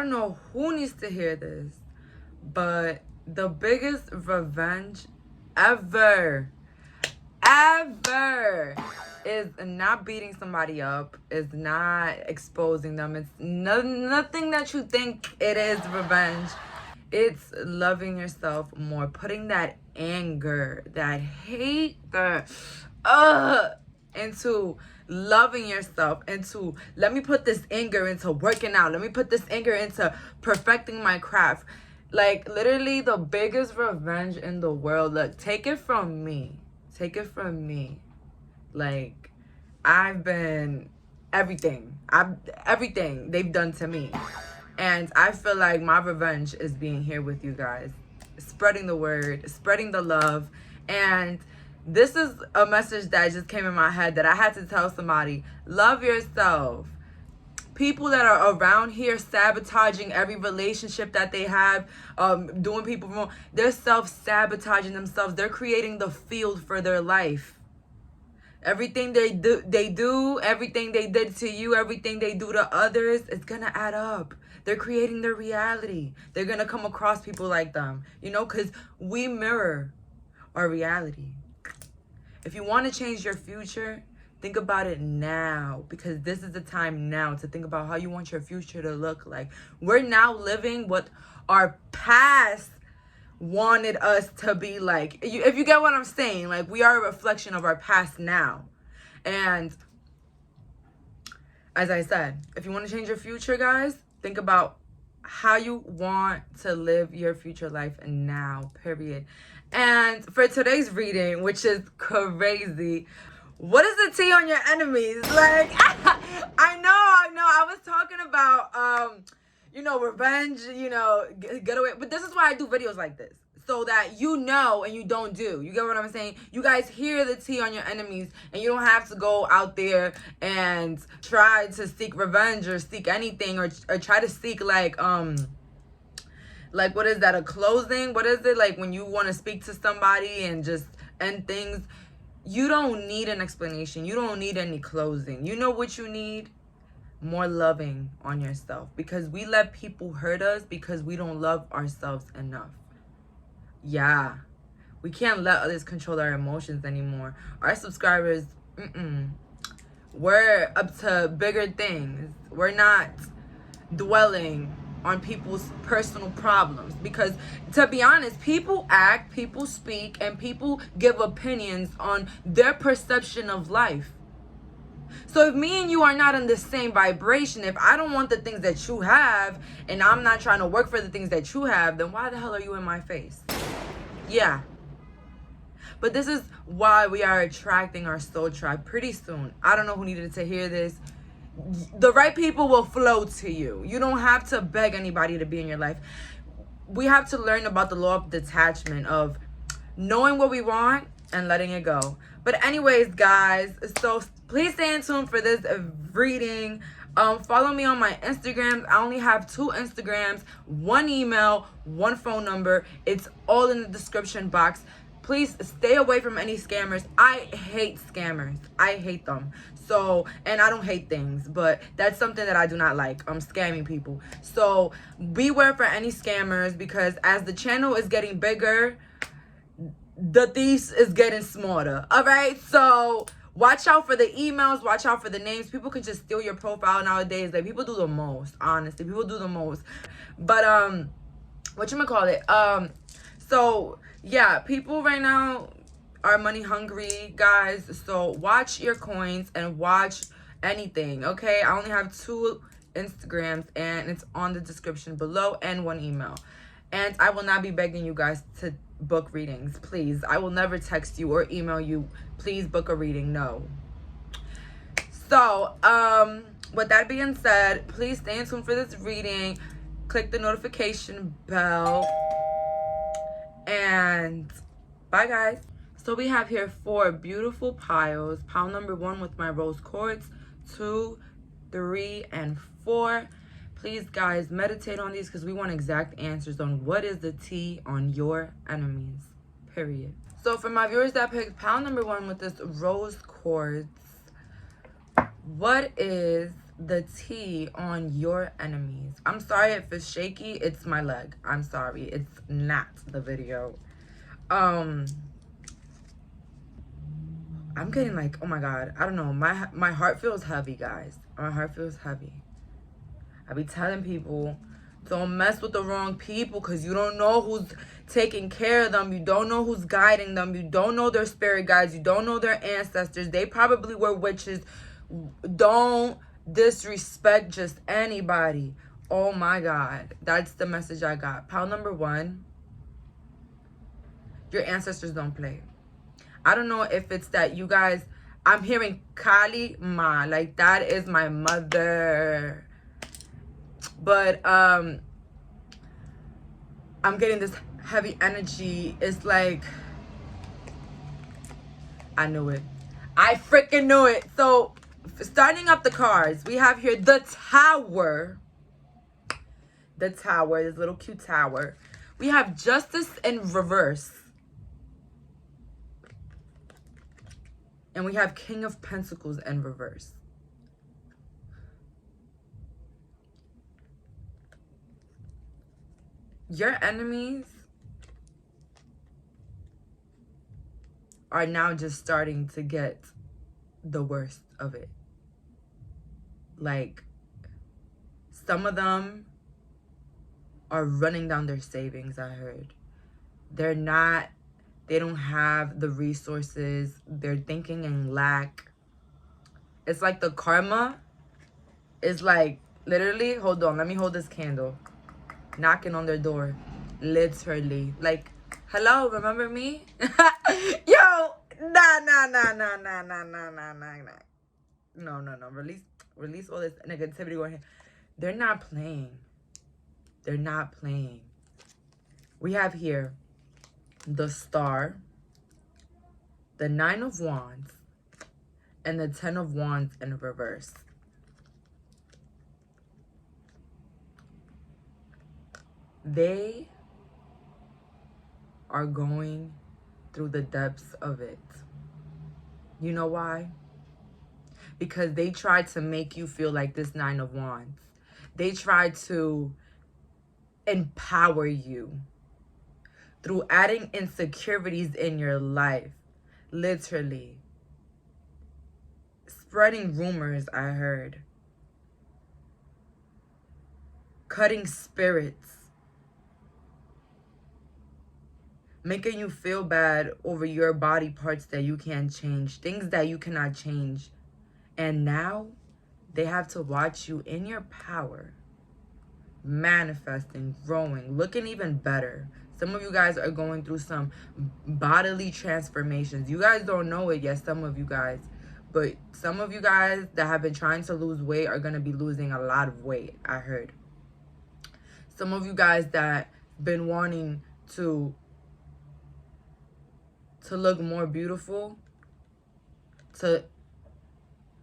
don't know who needs to hear this, but the biggest revenge ever is not beating somebody up, is not exposing them. It's nothing that you think it is revenge. It's loving yourself more, putting that anger, that hate, into loving yourself, into let me put this anger into working out, let me put this anger into perfecting my craft. Like, literally the biggest revenge in the world. Look, take it from me. Like, I've been everything they've done to me, and I feel like my revenge is being here with you guys, spreading the word, spreading the love. And this is a message that just came in my head that I had to tell somebody. Love yourself. People that are around here sabotaging every relationship that they have, doing people wrong, they're self-sabotaging themselves. They're creating the field for their life. Everything they do, everything they did to you, everything they do to others, it's gonna add up. They're creating their reality. They're gonna come across people like them, you know, because we mirror our reality. If you want to change your future, think about it now, because this is the time now to think about how you want your future to look like. We're now living what our past wanted us to be like. If you get what I'm saying, like, we are a reflection of our past now. And as I said, if you want to change your future, guys, think about how you want to live your future life now, period. And for today's reading, which is crazy, what is the tea on your enemies? Like, I know. I was talking about, revenge, get away. But this is why I do videos like this, so that you know and you don't do. You get what I'm saying? You guys hear the tea on your enemies, and you don't have to go out there and try to seek revenge or seek anything, or try to seek like what is that, a closing? What is it, like when you want to speak to somebody and just end things? You don't need an explanation. You don't need any closing. You know what you need? More loving on yourself, because we let people hurt us because we don't love ourselves enough. Yeah, we can't let others control our emotions anymore. Our subscribers, we're up to bigger things. We're not dwelling on people's personal problems, because to be honest, people act, people speak, and people give opinions on their perception of life. So if me and you are not in the same vibration, if I don't want the things that you have, and I'm not trying to work for the things that you have, then why the hell are you in my face? Yeah. But this is why we are attracting our soul tribe pretty soon. I don't know who needed to hear this. The right people will flow to you. You don't have to beg anybody to be in your life. We have to learn about the law of detachment, of knowing what we want and letting it go. But anyways, guys, so please stay in tune for this reading. Follow me on my Instagrams. I only have 2 Instagrams, 1 email, 1 phone number. It's all in the description box. Please stay away from any scammers. I hate scammers. I hate them. So, and I don't hate things, but that's something that I do not like. I'm scamming people. So beware for any scammers, because as the channel is getting bigger, the thieves is getting smarter. All right. So watch out for the emails. Watch out for the names. People can just steal your profile nowadays. Like, people do the most. Honestly, people do the most. But whatchamacallit? So yeah, people right now are money hungry, guys. So watch your coins and watch anything. Okay, I only have 2 Instagrams, and it's on the description below, and 1 email. And I will not be begging you guys to book readings, please. I will never text you or email you, please book a reading. No. So with that being said, please stay in tune for this reading. Click the notification bell, and bye, guys. So we have here 4 beautiful piles. Pile number 1 with my rose quartz, 2, 3, and 4. Please, guys, meditate on these, because we want exact answers on what is the tea on your enemies, period. So for my viewers that picked pile number 1 with this rose quartz, what is the tea on your enemies. I'm sorry if it's shaky. It's my leg. I'm sorry. It's not the video. I'm getting like, oh my God, I don't know. My heart feels heavy, guys. My heart feels heavy. I be telling people, don't mess with the wrong people, because you don't know who's taking care of them. You don't know who's guiding them. You don't know their spirit guides. You don't know their ancestors. They probably were witches. Don't disrespect just anybody. Oh my God. That's the message I got. Pile number 1. Your ancestors don't play. I don't know if it's that you guys, I'm hearing Kali Ma, like that is my mother. But I'm getting this heavy energy. It's like, I knew it. I freaking knew it. So starting up the cards, we have here the Tower. The Tower, this little cute tower. We have Justice in reverse. And we have King of Pentacles in reverse. Your enemies are now just starting to get the worst of it. Like, some of them are running down their savings, I heard. They don't have the resources. They're thinking in lack. It's like the karma is like, literally, hold on, let me hold this candle. Knocking on their door. Literally. Like, hello, remember me? Yo, nah. No. Release all this negativity going here. They're not playing. They're not playing. We have here the Star, the 9 of Wands, and the 10 of Wands in reverse. They are going through the depths of it. You know why? Because they tried to make you feel like this 9 of Wands. They tried to empower you through adding insecurities in your life. Literally. Spreading rumors, I heard. Cutting spirits. Making you feel bad over your body parts that you can't change. Things that you cannot change. And now, they have to watch you in your power. Manifesting, growing, looking even better. Some of you guys are going through some bodily transformations. You guys don't know it yet, some of you guys. But some of you guys that have been trying to lose weight are going to be losing a lot of weight, I heard. Some of you guys that been wanting to look more beautiful, to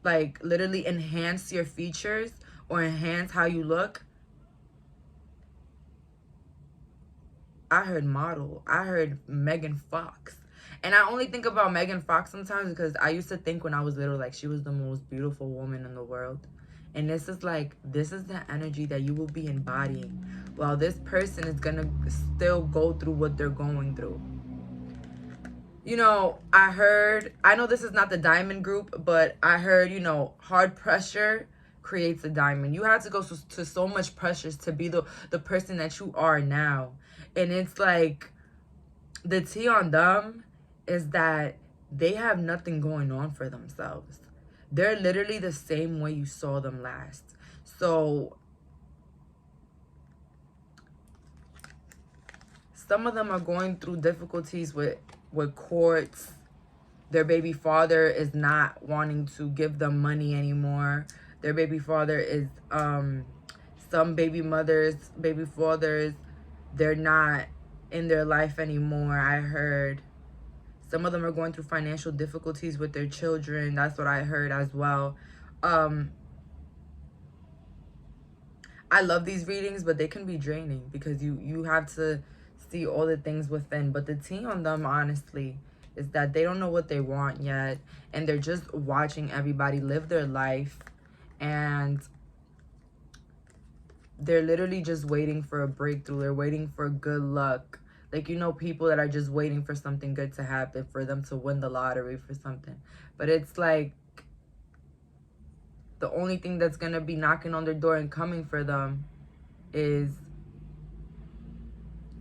like literally enhance your features or enhance how you look. I heard model. I heard Megan Fox. And I only think about Megan Fox sometimes because I used to think when I was little, like, she was the most beautiful woman in the world. And this is like, this is the energy that you will be embodying while this person is going to still go through what they're going through. You know, I know this is not the diamond group, but I heard, you know, hard pressure creates a diamond. You have to go to so much pressures to be the person that you are now. And it's like, the tea on them is that they have nothing going on for themselves. They're literally the same way you saw them last. So some of them are going through difficulties with courts. Their baby father is not wanting to give them money anymore. Their baby father is, some baby mothers, baby fathers, they're not in their life anymore, I heard. Some of them are going through financial difficulties with their children. That's what I heard as well. I love these readings, but they can be draining because you have to see all the things within. But the tea on them, honestly, is that they don't know what they want yet. And they're just watching everybody live their life. And they're literally just waiting for a breakthrough. They're waiting for good luck. Like, you know, people that are just waiting for something good to happen, for them to win the lottery, for something. But it's like the only thing that's going to be knocking on their door and coming for them is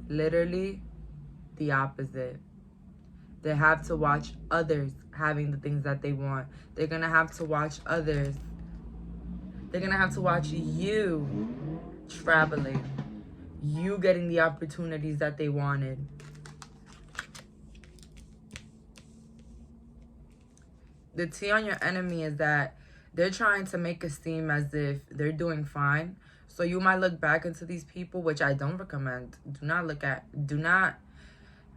literally the opposite. They have to watch others having the things that they want. They're going to have to watch others. They're going to have to watch you traveling. You getting the opportunities that they wanted. The tea on your enemy is that they're trying to make it seem as if they're doing fine. So you might look back into these people, which I don't recommend.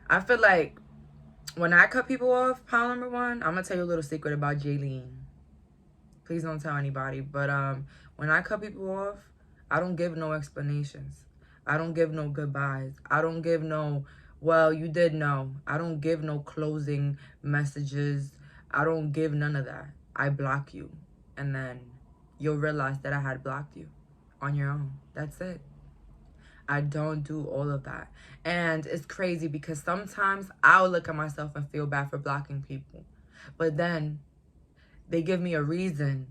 I feel like when I cut people off, pile number one, I'm going to tell you a little secret about Jayleen. Please don't tell anybody. But when I cut people off, I don't give no explanations. I don't give no goodbyes. I don't give no, well, you did know. I don't give no closing messages. I don't give none of that. I block you. And then you'll realize that I had blocked you on your own. That's it. I don't do all of that. And it's crazy because sometimes I'll look at myself and feel bad for blocking people. But then they give me a reason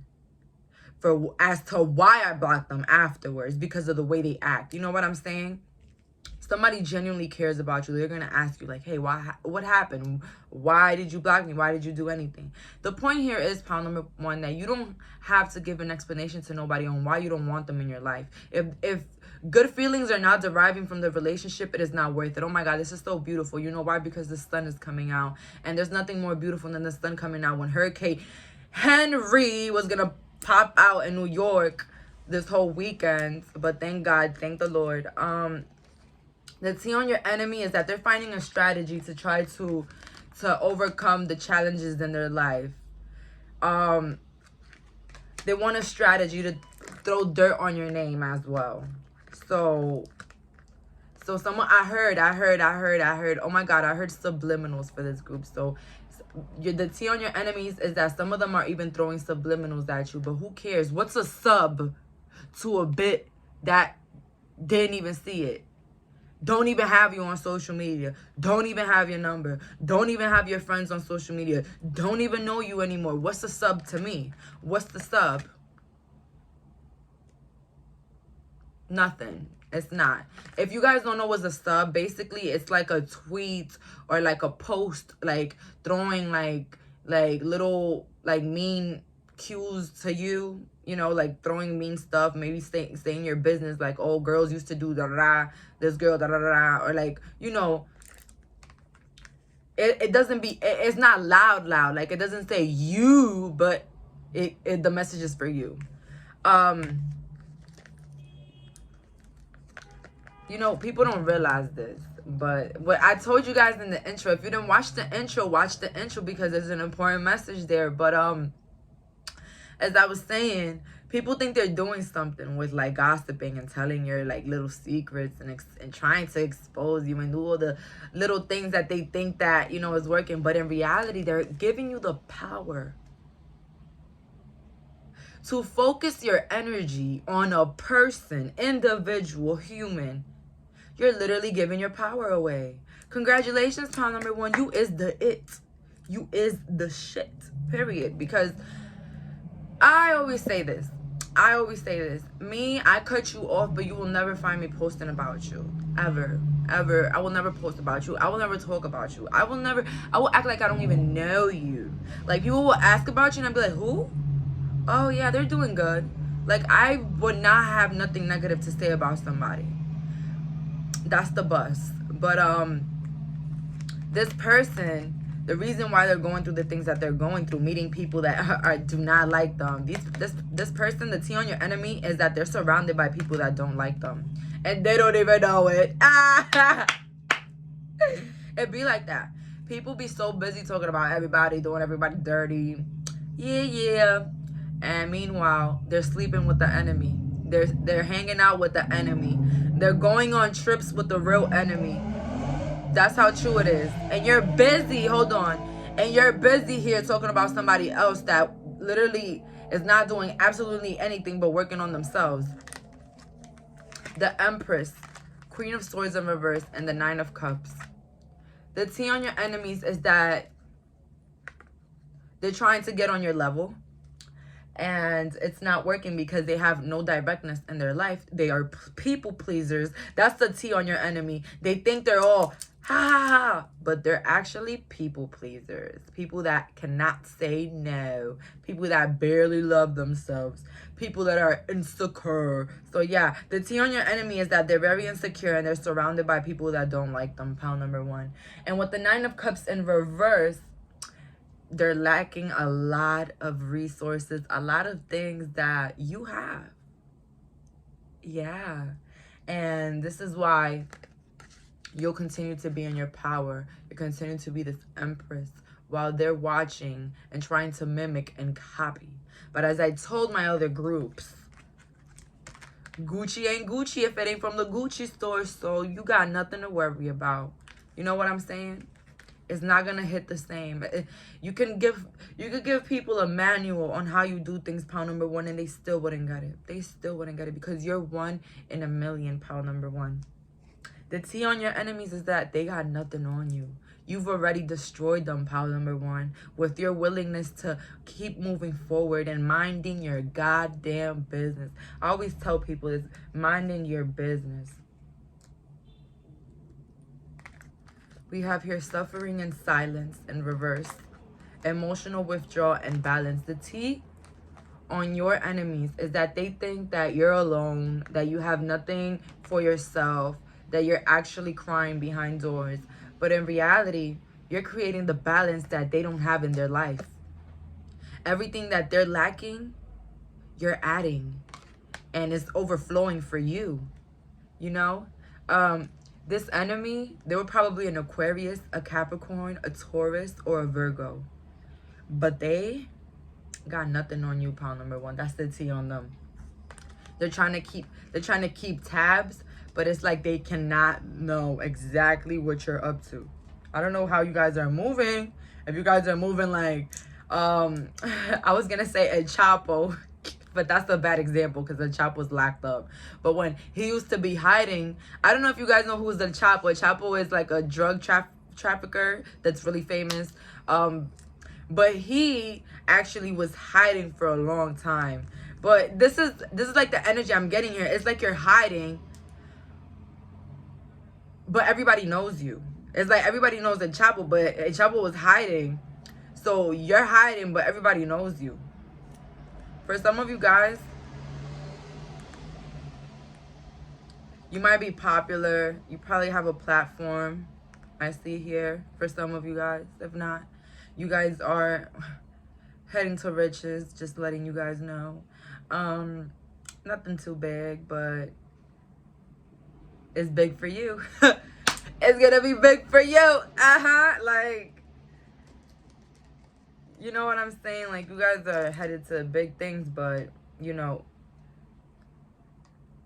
as to why I blocked them afterwards, because of the way they act. You know what I'm saying? Somebody genuinely cares about you. They're going to ask you like, hey, what happened? Why did you block me? Why did you do anything? The point here is, pile number one, that you don't have to give an explanation to nobody on why you don't want them in your life. If good feelings are not deriving from the relationship, it is not worth it. Oh my God, this is so beautiful. You know why? Because the sun is coming out. And there's nothing more beautiful than the sun coming out. When Hurricane Henry was going to pop out in New York this whole weekend, but thank God, thank the Lord. The tea on your enemy is that they're finding a strategy to try to overcome the challenges in their life. They want a strategy to throw dirt on your name as well. So someone, I heard, oh my God, I heard subliminals for this group. So the tea on your enemies is that some of them are even throwing subliminals at you, but who cares? What's a sub to a bit that didn't even see it? Don't even have you on social media. Don't even have your number. Don't even have your friends on social media. Don't even know you anymore. What's a sub to me? What's the sub? Nothing. It's not. If you guys don't know what's a sub, basically it's like a tweet or like a post, like throwing like little like mean cues to you, you know, like throwing mean stuff, maybe saying your business, like, oh, girls used to do da-da-da, this girl da-da-da, or like, you know, it's not loud, like it doesn't say you, but the message is for you. You know, people don't realize this, but what I told you guys in the intro, if you didn't watch the intro, watch the intro because there's an important message there. But as I was saying, people think they're doing something with like gossiping and telling your like little secrets and trying to expose you and do all the little things that they think that, you know, is working. But in reality, they're giving you the power to focus your energy on a person, individual, human. You're literally giving your power away. Congratulations, pile number one. You is the it. You is the shit, period. Because I always say this. Me, I cut you off, but you will never find me posting about you. Ever. I will never post about you. I will never talk about you. I will act like I don't even know you. Like, people will ask about you and I'll be like, who? Oh, yeah, they're doing good. Like, I would not have nothing negative to say about somebody. That's the bus. But this person, the reason why they're going through the things that they're going through, meeting people that do not like them, this person, the tea on your enemy, is that they're surrounded by people that don't like them, and they don't even know it. It be like that. People be so busy talking about everybody, doing everybody dirty. Yeah. And meanwhile, they're sleeping with the enemy. They're hanging out with the enemy. They're going on trips with the real enemy. That's how true it is. And you're busy, hold on. And you're busy here talking about somebody else that literally is not doing absolutely anything but working on themselves. the Empress, Queen of Swords in reverse, and the Nine of Cups. The tea on your enemies is that they're trying to get on your level, and it's not working because they have no directness in their life. They are people pleasers. That's the tea on your enemy. They think they're all ha ha ha, but they're actually people pleasers. People that cannot say no. People that barely love themselves. People that are insecure. So yeah, the tea on your enemy is that they're very insecure and they're surrounded by people that don't like them. Pound number one. And with the Nine of Cups in reverse, they're lacking a lot of resources, a lot of things that you have. Yeah. And this is why you'll continue to be in your power. You continue to be this empress while they're watching and trying to mimic and copy. But as I told my other groups, Gucci ain't Gucci if it ain't from the Gucci store. So you got nothing to worry about. You know what I'm saying? It's not gonna hit the same. You could give people a manual on how you do things, pound number one, and they still wouldn't get it. They still wouldn't get it because you're 1 in a million, pound number one. The tea on your enemies is that they got nothing on you. You've already destroyed them, pound number one, with your willingness to keep moving forward and minding your goddamn business. I always tell people this, minding your business. We have here suffering and silence in reverse, emotional withdrawal and balance. The tea on your enemies is that they think that you're alone, that you have nothing for yourself, that you're actually crying behind doors. But in reality, you're creating the balance that they don't have in their life. Everything that they're lacking, you're adding. And it's overflowing for you, you know? This enemy, they were probably an Aquarius, a Capricorn, a Taurus, or a Virgo. But they got nothing on you, pound number one. That's the tea on them. They're trying to keep tabs, but it's like they cannot know exactly what you're up to. I don't know how you guys are moving. If you guys are moving like, I was gonna say a Chapo, but that's a bad example because the Chapo was locked up. But when he used to be hiding, I don't know if you guys know who's the Chapo. Chapo is like a drug trafficker that's really famous. But he actually was hiding for a long time. But this is like the energy I'm getting here. It's like you're hiding, but everybody knows you. It's like everybody knows the Chapo, but Chapo was hiding. So you're hiding, but everybody knows you. For some of you guys, you might be popular. You probably have a platform. I see here for some of you guys. If not, you guys are heading to riches. Just letting you guys know. Nothing too big, but it's big for you. It's gonna be big for you. Like, you know what I'm saying? Like, you guys are headed to big things, but, you know,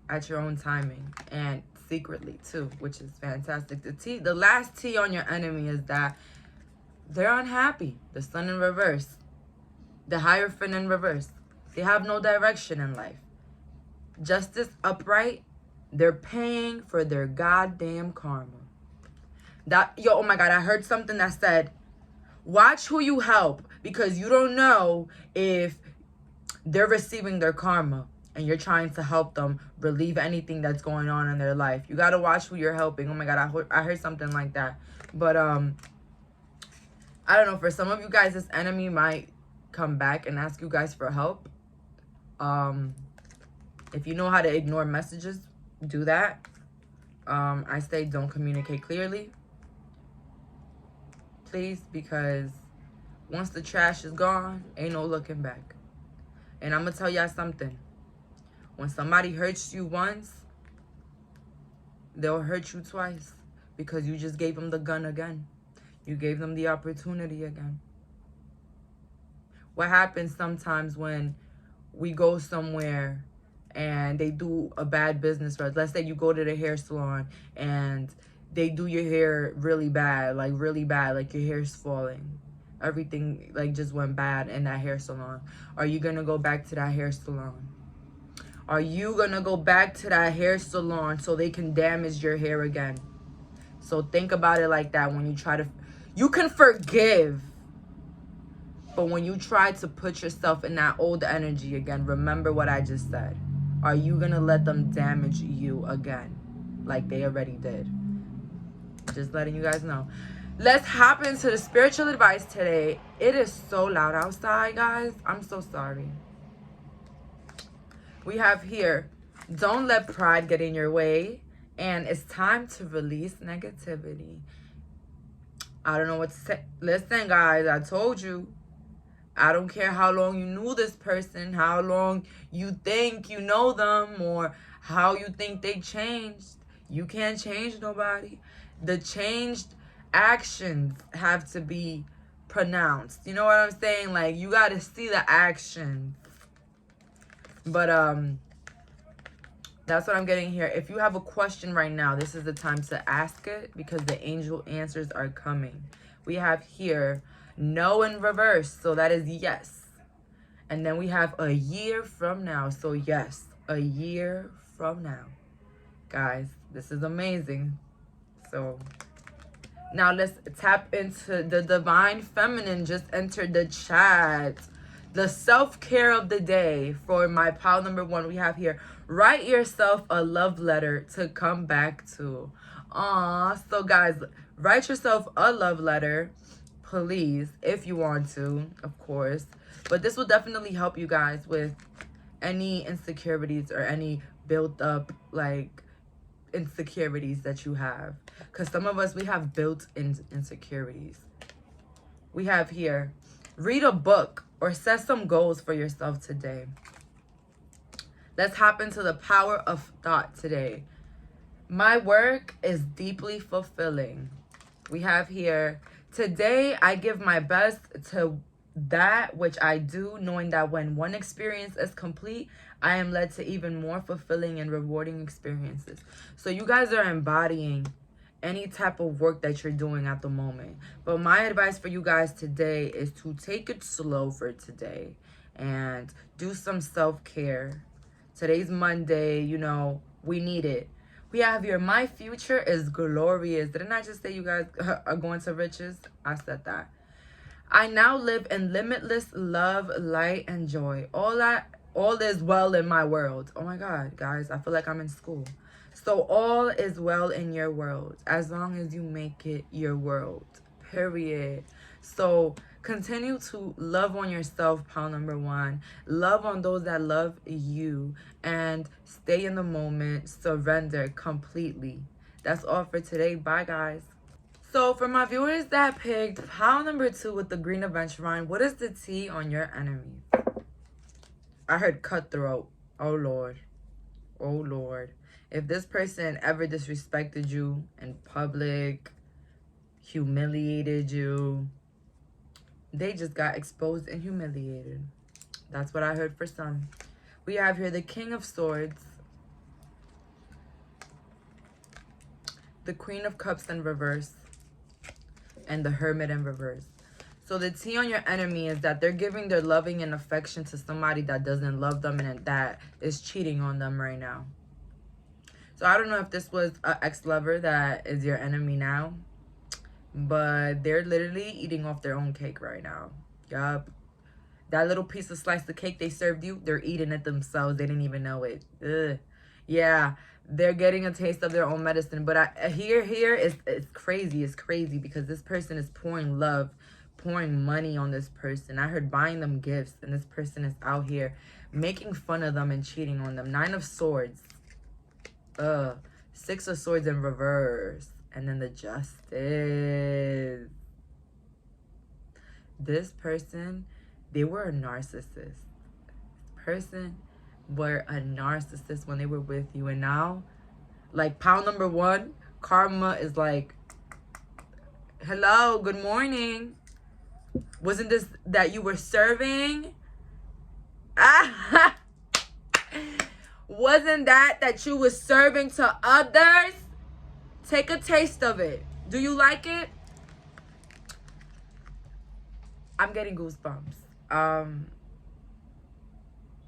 at your own timing and secretly too, which is fantastic. The last tea on your enemy is that they're unhappy. The Sun in reverse, the Hierophant in reverse. They have no direction in life. Justice upright. They're paying for their goddamn karma. Oh my God, I heard something that said, watch who you help because you don't know if they're receiving their karma and you're trying to help them relieve anything that's going on in their life. You got to watch who you're helping. Oh my God, I heard something like that. But I don't know. For some of you guys, this enemy might come back and ask you guys for help. If you know how to ignore messages, do that. I say don't communicate clearly. Please, because once the trash is gone, ain't no looking back. And I'm going to tell y'all something. When somebody hurts you once, they'll hurt you twice because you just gave them the gun again. You gave them the opportunity again. What happens sometimes when we go somewhere and they do a bad business for us? Let's say you go to the hair salon and they do your hair really bad, like your hair's falling. Everything like just went bad in that hair salon. Are you gonna go back to that hair salon? Are you gonna go back to that hair salon so they can damage your hair again? So think about it like that when you try to, you can forgive, but when you try to put yourself in that old energy again, remember what I just said. Are you gonna let them damage you again like they already did? Just letting you guys know. Let's hop into the spiritual advice today. It is so loud outside, guys. I'm so sorry. We have here, don't let pride get in your way. And it's time to release negativity. I don't know what to say. Listen, guys, I told you. I don't care how long you knew this person, how long you think you know them, or how you think they changed. You can't change nobody. The changed actions have to be pronounced. You know what I'm saying? Like, you got to see the action. But that's what I'm getting here. If you have a question right now, this is the time to ask it because the angel answers are coming. We have here no in reverse, so that is yes. And then we have a year from now, so yes, a year from now. Guys, this is amazing. So now let's tap into the divine feminine. Just entered the chat. The self-care of the day for my pile number 1. We have here, write yourself a love letter to come back to. So guys, write yourself a love letter, please, if you want to, of course. But this will definitely help you guys with any insecurities or any built up like insecurities that you have. Because some of us, we have built-in insecurities. We have here, read a book or set some goals for yourself today. Let's hop into the power of thought today. My work is deeply fulfilling. We have here, today I give my best to that which I do, knowing that when one experience is complete, I am led to even more fulfilling and rewarding experiences. So you guys are embodying any type of work that you're doing at the moment. But my advice for you guys today is to take it slow for today and do some self-care. Today's Monday, you know, we need it. We have here, my future is glorious. Didn't I just say you guys are going to riches? I said that. I now live in limitless love, light, and joy. All is well in my world. Oh my God, guys, I feel like I'm in school. So all is well in your world as long as you make it your world, period. So continue to love on yourself, pile number 1. Love on those that love you and stay in the moment, surrender completely. That's all for today. Bye, guys. So for my viewers that picked pile number 2 with the green adventurine, what is the tea on your enemy? I heard cutthroat. Oh, Lord. Oh, Lord. If this person ever disrespected you in public, humiliated you, they just got exposed and humiliated. That's what I heard for some. We have here the King of Swords, the Queen of Cups in reverse, and the Hermit in reverse. So the tea on your enemy is that they're giving their loving and affection to somebody that doesn't love them and that is cheating on them right now. So I don't know if this was an ex-lover that is your enemy now, but they're literally eating off their own cake right now. Yup. That little piece of slice of cake they served you, they're eating it themselves. They didn't even know it. Ugh. Yeah, they're getting a taste of their own medicine. But it's crazy. It's crazy because this person is pouring love, pouring money on this person. I heard buying them gifts, and this person is out here making fun of them and cheating on them. 9 of Swords. 6 of Swords in reverse. And then the Justice. This person, they were a narcissist. Person were a narcissist when they were with you. And now, like pile number 1, karma is like, hello, good morning. Wasn't this that you were serving? Wasn't that you were serving to others? Take a taste of it. Do you like it? I'm getting goosebumps.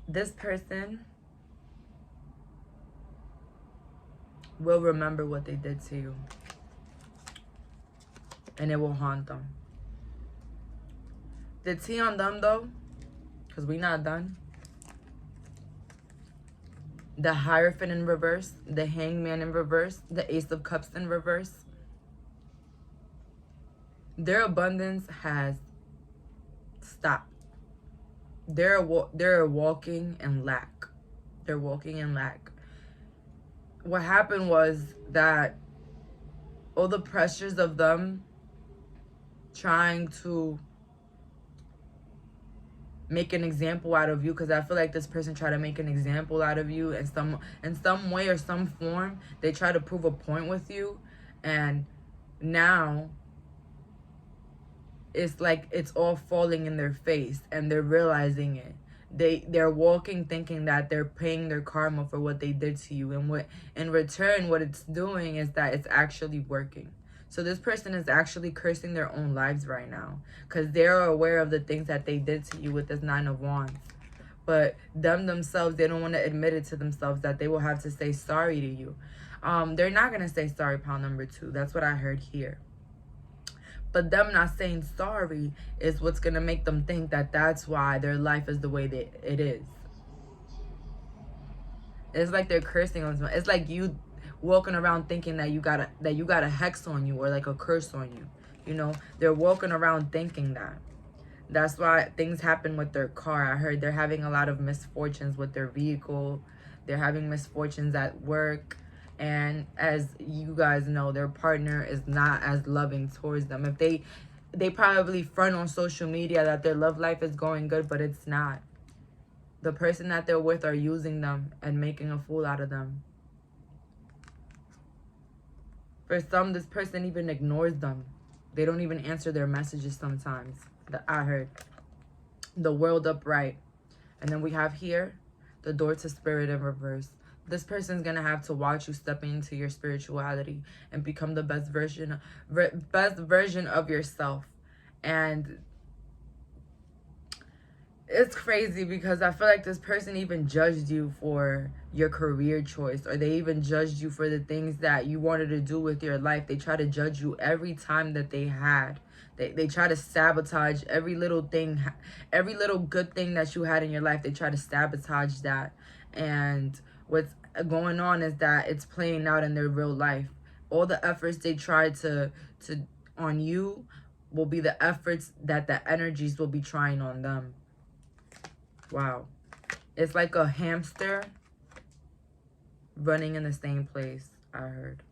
This person, will remember what they did to you. And it will haunt them. The tea on them, though, because we not done. The Hierophant in reverse. The Hangman in reverse. The Ace of Cups in reverse. Their abundance has stopped. They're walking in lack. They're walking in lack. What happened was that all the pressures of them trying to make an example out of you, because I feel like this person tried to make an example out of you in some way or some form. They try to prove a point with you, and now it's like it's all falling in their face and they're realizing it. They're walking thinking that they're paying their karma for what they did to you, and what in return what it's doing is that it's actually working. So this person is actually cursing their own lives right now, because they're aware of the things that they did to you with this Nine of Wands. But themselves, they don't want to admit it to themselves that they will have to say sorry to you. They're not going to say sorry, pile number 2. That's what I heard here. But them not saying sorry is what's going to make them think that that's why their life is the way that it is. It's like they're cursing on someone. It's like you walking around thinking that you got a hex on you or like a curse on you. You know, they're walking around thinking that. That's why things happen with their car. I heard they're having a lot of misfortunes with their vehicle. They're having misfortunes at work. And as you guys know, their partner is not as loving towards them. If they probably front on social media that their love life is going good, but it's not. The person that they're with are using them and making a fool out of them. For some, this person even ignores them. They don't even answer their messages sometimes. I heard the World upright. And then we have here the Door to Spirit in reverse. This person's going to have to watch you step into your spirituality and become the best version of yourself. And it's crazy because I feel like this person even judged you for your career choice, or they even judged you for the things that you wanted to do with your life. They try to judge you every time that they had. They try to sabotage every little thing, every little good thing that you had in your life. They try to sabotage that. And what's going on is that it's playing out in their real life. All the efforts they try to on you will be the efforts that the energies will be trying on them. Wow. It's like a hamster running in the same place, I heard.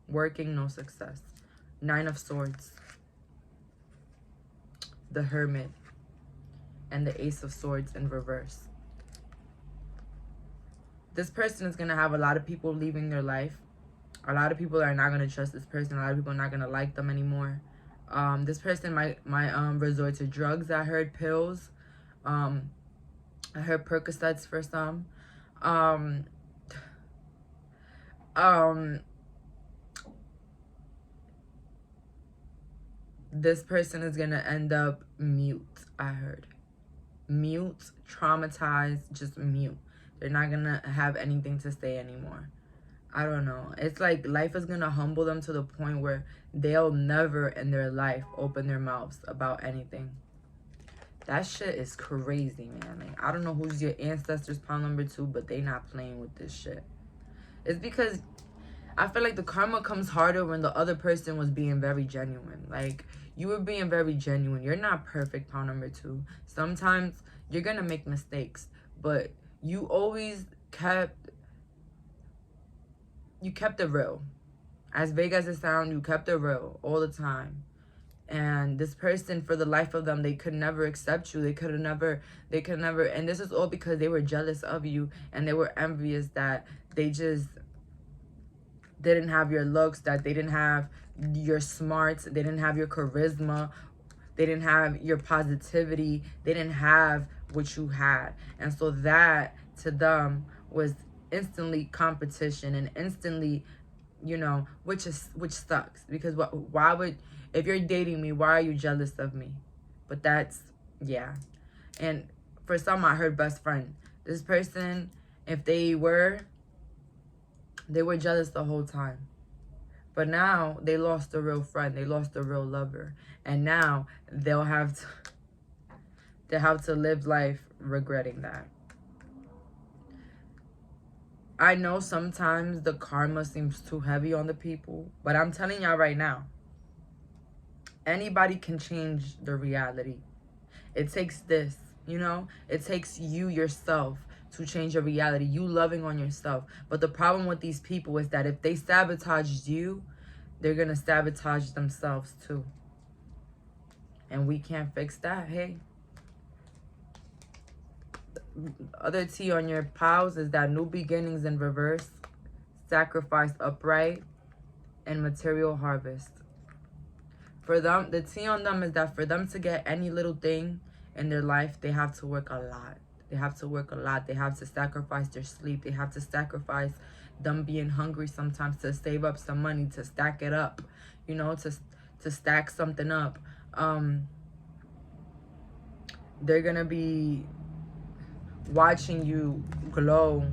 Working, no success. 9 of Swords. The Hermit. And the Ace of Swords in reverse. This person is going to have a lot of people leaving their life. A lot of people are not going to trust this person. A lot of people are not going to like them anymore. This person might resort to drugs. I heard pills. I heard Percocets for some. This person is going to end up mute, I heard. Mute, traumatized, just mute. They're not going to have anything to say anymore. I don't know. It's like life is going to humble them to the point where they'll never in their life open their mouths about anything. That shit is crazy, man. Like, I don't know who's your ancestors, pile number 2, but they not playing with this shit. It's because I feel like the karma comes harder when the other person was being very genuine. Like, you were being very genuine. You're not perfect, pile number 2. Sometimes you're going to make mistakes, but you always kept it real. As vague as it sounds, you kept it real all the time. And this person, for the life of them, they could never accept you. They could never, and this is all because they were jealous of you and they were envious that they just didn't have your looks, that they didn't have your smarts, they didn't have your charisma, they didn't have your positivity, they didn't have what you had. And so that to them was instantly competition and instantly, you know, which sucks, because why would, if you're dating me, why are you jealous of me? But that's, yeah. And for some, I heard best friend. This person, if they were They were jealous the whole time. But now they lost a real friend. They lost a real lover. And now they'll have to live life regretting that. I know sometimes the karma seems too heavy on the people, but I'm telling y'all right now, anybody can change the reality. It takes this, you know? It takes you yourself to change your reality, you loving on yourself. But the problem with these people is that if they sabotaged you, they're going to sabotage themselves too. And we can't fix that, hey? Other tea on your pals is that new beginnings in reverse, sacrifice upright, and material harvest. For them, the tea on them is that for them to get any little thing in their life, they have to work a lot. They have to work a lot. They have to sacrifice their sleep. They have to sacrifice them being hungry sometimes to save up some money, to stack it up, you know, to stack something up. They're going to be watching you glow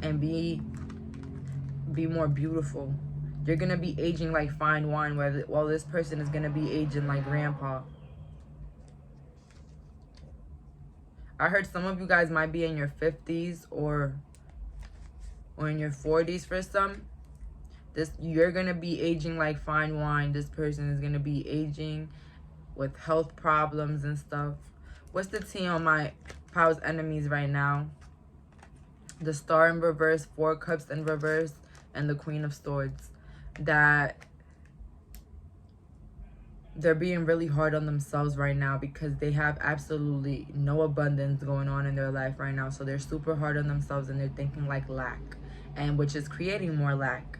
and be more beautiful. You're gonna be aging like fine wine, while this person is gonna be aging like grandpa. I heard some of you guys might be in your 50s or in your 40s for some. You're gonna be aging like fine wine. This person is gonna be aging with health problems and stuff. What's the tea on my Pow's enemies right now? The Star in reverse, 4 Cups in reverse, and the Queen of Swords. That they're being really hard on themselves right now because they have absolutely no abundance going on in their life right now. So they're super hard on themselves and they're thinking like lack, and which is creating more lack.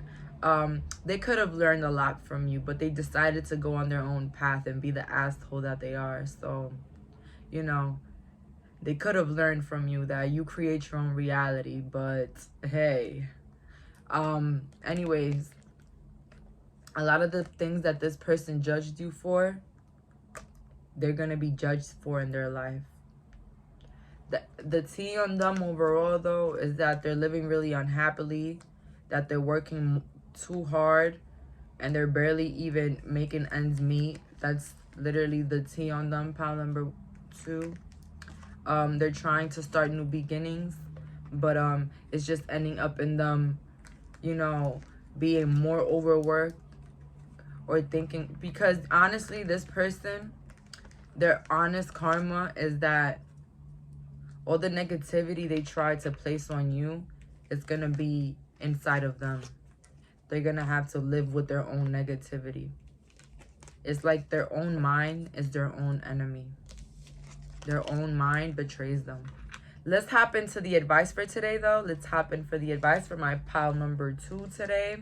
They could have learned a lot from you, but they decided to go on their own path and be the asshole that they are. So, you know, they could have learned from you that you create your own reality, but hey. Anyways, a lot of the things that this person judged you for, they're going to be judged for in their life. The tea on them overall, though, is that they're living really unhappily, that they're working too hard, and they're barely even making ends meet. That's literally the tea on them, pile number 2. They're trying to start new beginnings, but it's just ending up in them, you know, being more overworked or thinking, because honestly, this person, their honest karma is that all the negativity they try to place on you is going to be inside of them. They're going to have to live with their own negativity. It's like their own mind is their own enemy. Their own mind betrays them. Let's hop into the advice for today, though. Let's hop in for the advice for my pile number 2 today.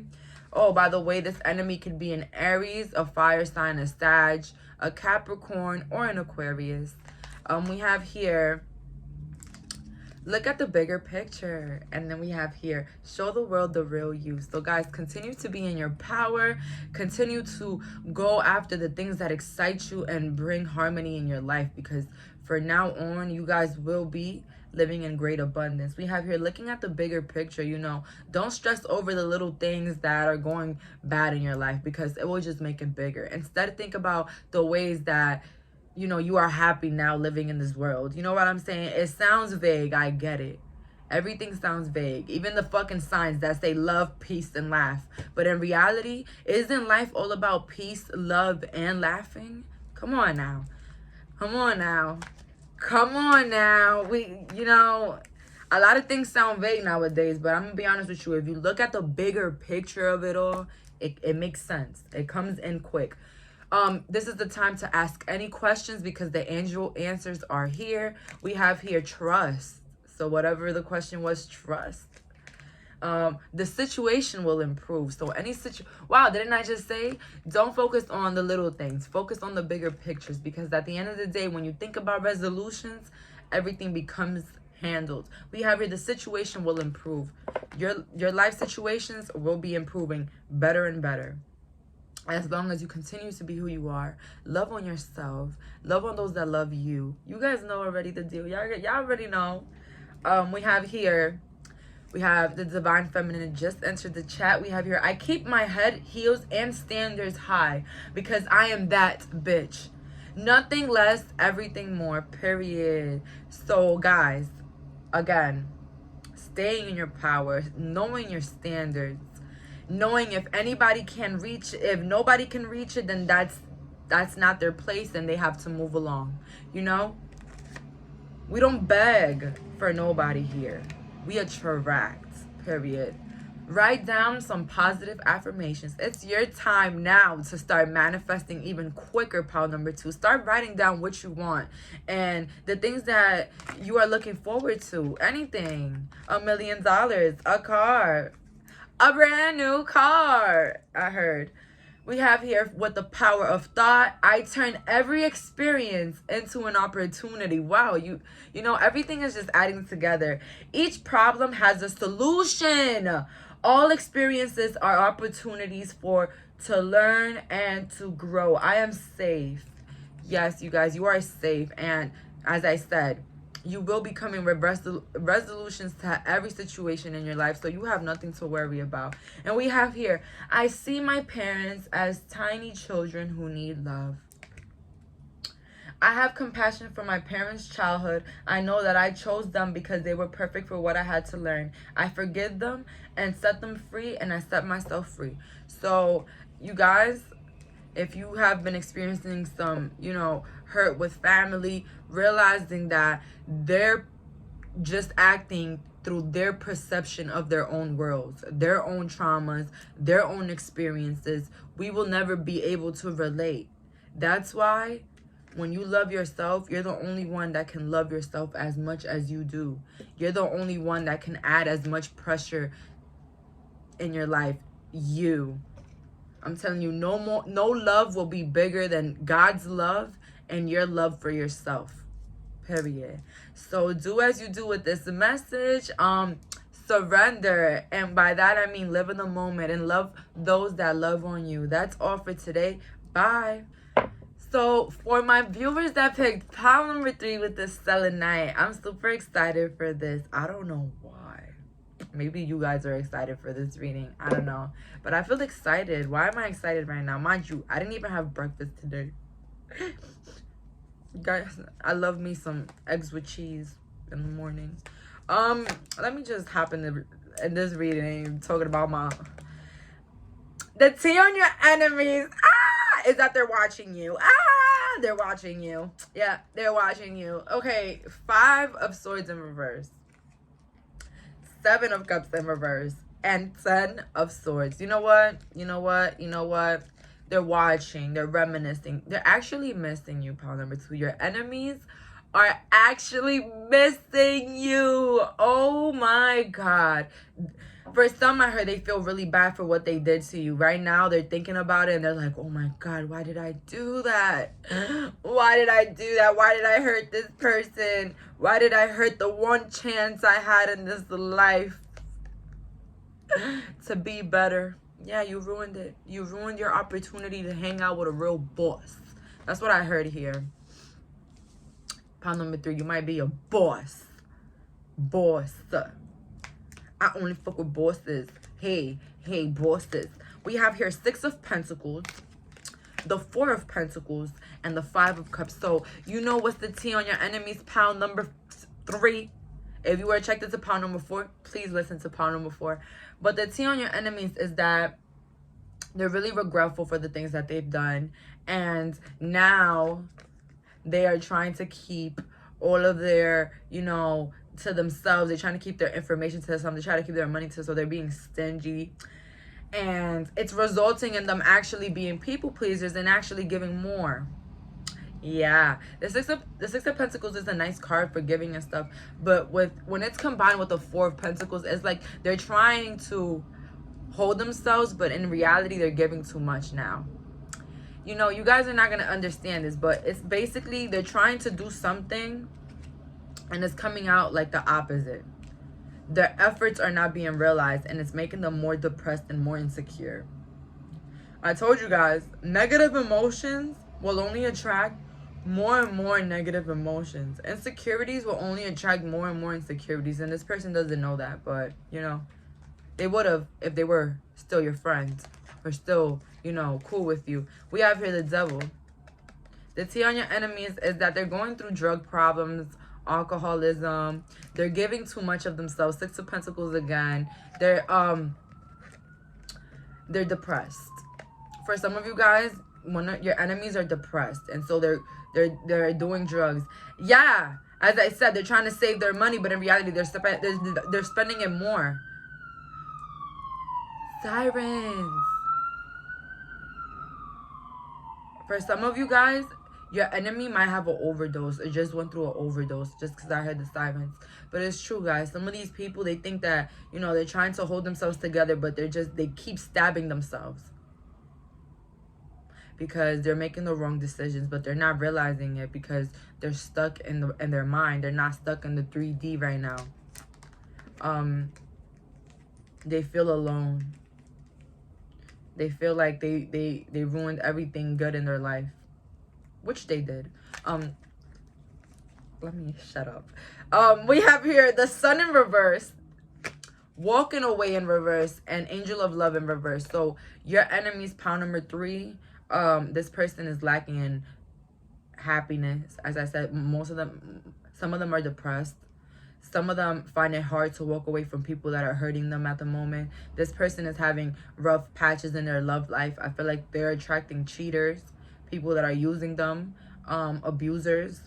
Oh, by the way, this enemy could be an Aries, a fire sign, a Sag, a Capricorn, or an Aquarius. We have here, look at the bigger picture. And then we have here, show the world the real you. So guys, continue to be in your power. Continue to go after the things that excite you and bring harmony in your life, because for now on, you guys will be living in great abundance. We have here, looking at the bigger picture, you know, don't stress over the little things that are going bad in your life, because it will just make it bigger. Instead, think about the ways that, you know, you are happy now living in this world. You know what I'm saying? It sounds vague. I get it. Everything sounds vague. Even the fucking signs that say love, peace, and laugh. But in reality, isn't life all about peace, love, and laughing? Come on now. Come on now. Come on now. You know, a lot of things sound vague nowadays, but I'm going to be honest with you. If you look at the bigger picture of it all, it makes sense. It comes in quick. This is the time to ask any questions, because the angel answers are here. We have here trust. So whatever the question was, trust. The situation will improve. So wow, didn't I just say? Don't focus on the little things. Focus on the bigger pictures, because at the end of the day, when you think about resolutions, everything becomes handled. We have here, the situation will improve. Your life situations will be improving better and better. As long as you continue to be who you are, love on yourself, love on those that love you. You guys know already the deal. Y'all already know. We have here, We have the Divine Feminine just entered the chat. We have here, I keep my head, heels, and standards high because I am that bitch. Nothing less, everything more, period. So, guys, again, staying in your power, knowing your standards, knowing if anybody can reach, if nobody can reach it, then that's not their place and they have to move along. You know? We don't beg for nobody here. We attract, period. Write down some positive affirmations. It's your time now to start manifesting even quicker, pile number 2. Start writing down what you want and the things that you are looking forward to. Anything. $1 million, a car, a brand new car, I heard. We have here, with the power of thought, I turn every experience into an opportunity. Wow, you know, everything is just adding together. Each problem has a solution. All experiences are opportunities to learn and to grow. I am safe. Yes, you guys, you are safe. And as I said, you will be coming with resolutions to every situation in your life, so you have nothing to worry about. And we have here, I see my parents as tiny children who need love. I have compassion for my parents' childhood. I know that I chose them because they were perfect for what I had to learn. I forgive them and set them free, and I set myself free. So, you guys, if you have been experiencing some, you know, hurt with family, realizing that they're just acting through their perception of their own worlds, their own traumas, their own experiences, we will never be able to relate. That's why when you love yourself, you're the only one that can love yourself as much as you do. You're the only one that can add as much pressure in your life. You. I'm telling you, no love will be bigger than God's love and your love for yourself. Period. So do as you do with this message. Surrender. And by that, I mean live in the moment and love those that love on you. That's all for today. Bye. So for my viewers that picked pile number 3 with the selenite, I'm super excited for this. I don't know why. Maybe you guys are excited for this reading. I don't know. But I feel excited. Why am I excited right now? Mind you, I didn't even have breakfast today. Guys, I love me some eggs with cheese in the morning. Let me just hop in this reading talking about the tea on your enemies. Is that they're watching you. They're watching you. Yeah, they're watching you. Okay, 5 of Swords in reverse, 7 of Cups in reverse, and 10 of Swords. You know what? They're watching. They're reminiscing. They're actually missing you, pile number 2. Your enemies are actually missing you. Oh my God. For some, I heard they feel really bad for what they did to you. Right now, they're thinking about it and they're like, oh my God, why did I do that? Why did I do that? Why did I hurt this person? Why did I hurt the one chance I had in this life to be better? Yeah, you ruined it. You ruined your opportunity to hang out with a real boss. That's what I heard here. Pile number 3, you might be a boss. Boss. I only fuck with bosses. Hey, bosses. We have here 6 of Pentacles, the 4 of Pentacles, and the 5 of Cups. So, you know what's the tea on your enemies, pile number 3. If you were checked into pile number 4, please listen to pile number 4. But the tea on your enemies is that they're really regretful for the things that they've done. And now they are trying to keep all of their, you know, to themselves. They're trying to keep their information to themselves. They try to keep their money to themselves. So they're being stingy. And it's resulting in them actually being people pleasers and actually giving more. Yeah. The six of Pentacles is a nice card for giving and stuff. But when it's combined with the 4 of Pentacles, it's like they're trying to hold themselves, but in reality, they're giving too much now. You know, you guys are not going to understand this, but it's basically they're trying to do something and it's coming out like the opposite. Their efforts are not being realized and it's making them more depressed and more insecure. I told you guys, negative emotions will only attract more and more negative emotions. Insecurities will only attract more and more insecurities, and this person doesn't know that, but you know, they would have if they were still your friends or still, you know, cool with you. We have here the devil. The tea on your enemies is that they're going through drug problems, alcoholism. They're giving too much of themselves. Six of Pentacles again. They're depressed. For some of you guys, your enemies are depressed, and so they're doing drugs. Yeah, as I said, they're trying to save their money, but in reality, they're spending it more. Sirens. For some of you guys, your enemy might have an overdose. It just went through an overdose just because I heard the sirens. But it's true, guys. Some of these people, they think that, you know, they're trying to hold themselves together, but they keep stabbing themselves. Because they're making the wrong decisions, but they're not realizing it because they're stuck in their mind. They're not stuck in the 3D right now. They feel alone. They feel like they ruined everything good in their life, which they did. Let me shut up. We have here the Sun in reverse, walking away in reverse, and Angel of Love in reverse. So your enemy's pound number 3. This person is lacking in happiness. As I said, some of them are depressed. Some of them find it hard to walk away from people that are hurting them at the moment. This person is having rough patches in their love life. I feel like they're attracting cheaters, people that are using them, abusers,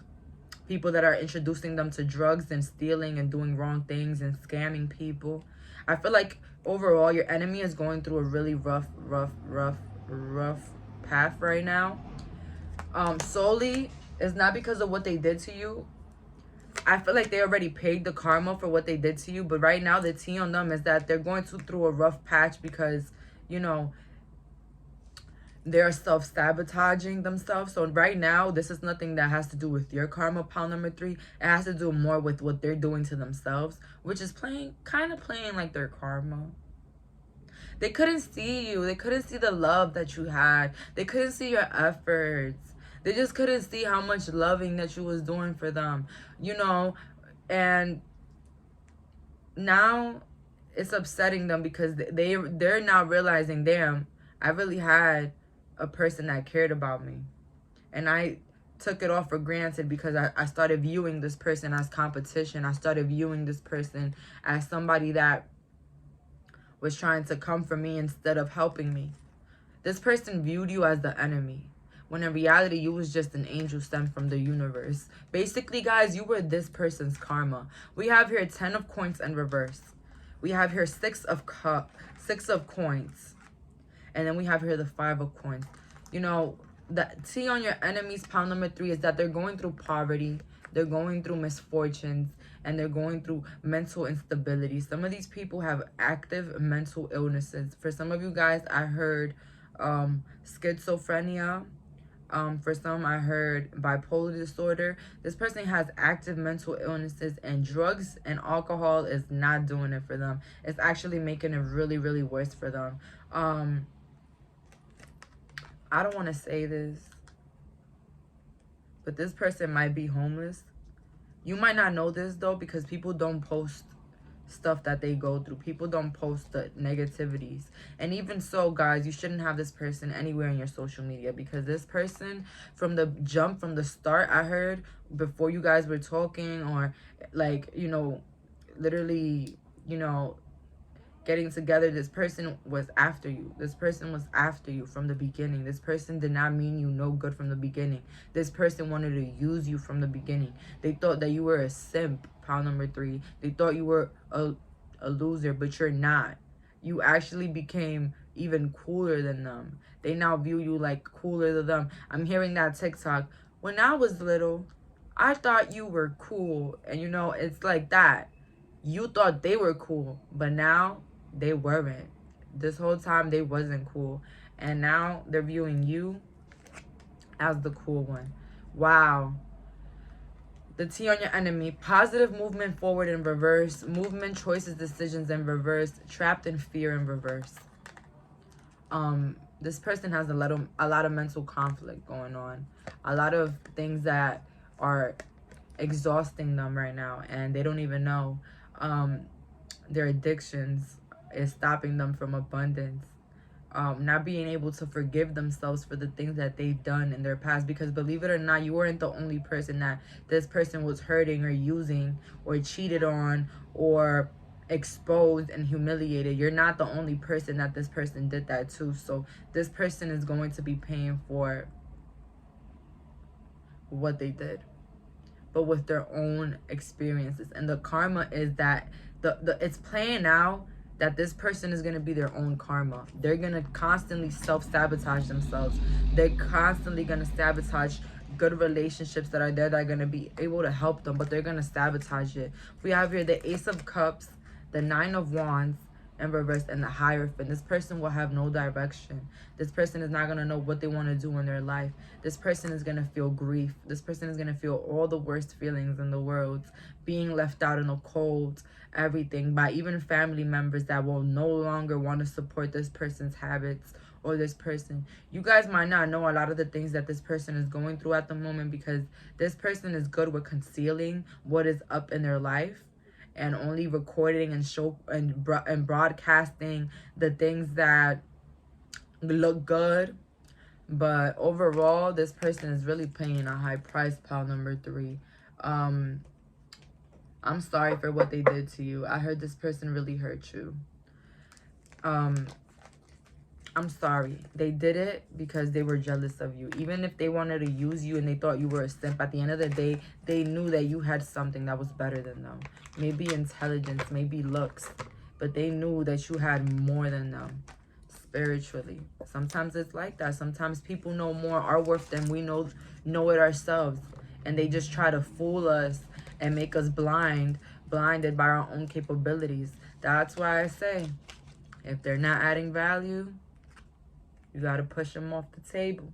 people that are introducing them to drugs and stealing and doing wrong things and scamming people. I feel like overall your enemy is going through a really rough path right now. Solely, it's not because of what they did to you. I feel like they already paid the karma for what they did to you. But right now, the tea on them is that they're going through a rough patch because, you know, they're self-sabotaging themselves. So right now, this is nothing that has to do with your karma, pound number 3. It has to do more with what they're doing to themselves, which is kind of playing like their karma. They couldn't see you. They couldn't see the love that you had. They couldn't see your efforts. They just couldn't see how much loving that you was doing for them, you know, and now it's upsetting them because they're now realizing, damn, I really had a person that cared about me, and I took it all for granted because I started viewing this person as competition. I started viewing this person as somebody that was trying to come for me instead of helping me. This person viewed you as the enemy, when in reality, you was just an angel sent from the universe. Basically, guys, you were this person's karma. We have here 10 of coins in reverse. We have here 6 of coins. And then we have here the 5 of coins. You know, the tea on your enemy's pound number 3 is that they're going through poverty. They're going through misfortunes. And they're going through mental instability. Some of these people have active mental illnesses. For some of you guys, I heard schizophrenia. For some, I heard bipolar disorder. This person has active mental illnesses, and drugs and alcohol is not doing it for them. It's actually making it really, really worse for them. I don't want to say this, but this person might be homeless. You might not know this, though, because people don't post stuff that they go through. People don't post the negativities. And even so, guys, you shouldn't have this person anywhere in your social media, because this person, from the jump, from the start, I heard before you guys were talking, or like, you know, literally, you know, getting together, this person was after you. This person was after you from the beginning. This person did not mean you no good from the beginning. This person wanted to use you from the beginning. They thought that you were a simp, pound number 3. They thought you were a loser, but you're not. You actually became even cooler than them. They now view you like cooler than them. I'm hearing that TikTok. When I was little, I thought you were cool. And you know, it's like that. You thought they were cool, but now they weren't. This whole time they wasn't cool, and now they're viewing you as the cool one. Wow. The tea on your enemy: positive movement forward in reverse, movement, choices, decisions in reverse, trapped in fear in reverse. This person has a lot of mental conflict going on. A lot of things that are exhausting them right now, and they don't even know. Their addictions is stopping them from abundance. Not being able to forgive themselves for the things that they've done in their past, because believe it or not, you weren't the only person that this person was hurting or using or cheated on or exposed and humiliated. You're not the only person that this person did that to. So this person is going to be paying for what they did, but with their own experiences. And the karma is that it's playing out that this person is going to be their own karma. They're going to constantly self-sabotage themselves. They're constantly going to sabotage good relationships that are there that are going to be able to help them, but they're going to sabotage it. We have here the Ace of Cups, the Nine of Wands in reverse, and the Hierophant. This person will have no direction. This person is not going to know what they want to do in their life. This person is going to feel grief. This person is going to feel all the worst feelings in the world, being left out in the cold, everything, by even family members that will no longer want to support this person's habits or this person. You guys might not know a lot of the things that this person is going through at the moment, because this person is good with concealing what is up in their life and only recording and broadcasting the things that look good. But overall, this person is really paying a high price, pile number 3. I'm sorry for what they did to you. I heard this person really hurt you. I'm sorry. They did it because they were jealous of you. Even if they wanted to use you and they thought you were a simp, at the end of the day, they knew that you had something that was better than them. Maybe intelligence, maybe looks, but they knew that you had more than them spiritually. Sometimes it's like that. Sometimes people know more our worth than we know it ourselves, and they just try to fool us and make us blinded by our own capabilities. That's why I say, if they're not adding value, you got to push them off the table.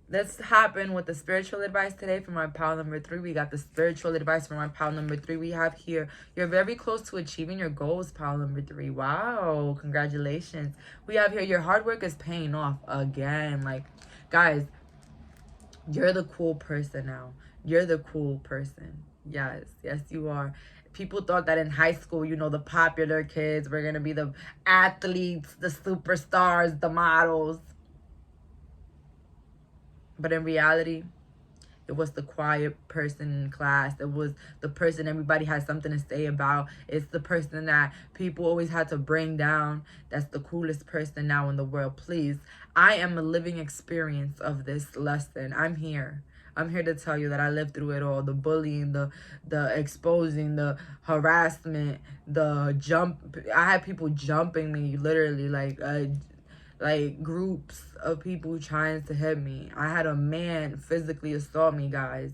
Let's hop in with the spiritual advice today for my pile number 3. We got the spiritual advice for my pile number 3. We have here, you're very close to achieving your goals, pile number 3. Wow, congratulations. We have here, your hard work is paying off again. Like, guys, you're the cool person now. You're the cool person. Yes, yes, you are. People thought that in high school, you know, the popular kids were going to be the athletes, the superstars, the models. But in reality, it was the quiet person in class. It was the person everybody had something to say about. It's the person that people always had to bring down. That's the coolest person now in the world. Please, I am a living experience of this lesson. I'm here to tell you that I lived through it all. The bullying, the exposing, the harassment, the jump. I had people jumping me, literally, like groups of people trying to hit me. I had a man physically assault me, guys,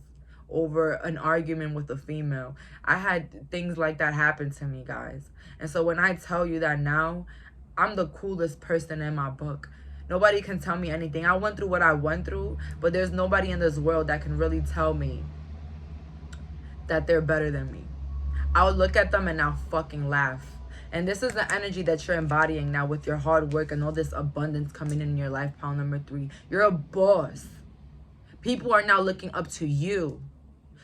over an argument with a female. I had things like that happen to me, guys. And so when I tell you that now, I'm the coolest person in my book. Nobody can tell me anything. I went through what I went through, but there's nobody in this world that can really tell me that they're better than me. I would look at them and I'll fucking laugh. And this is the energy that you're embodying now with your hard work and all this abundance coming in your life, pile number 3. You're a boss. People are now looking up to you.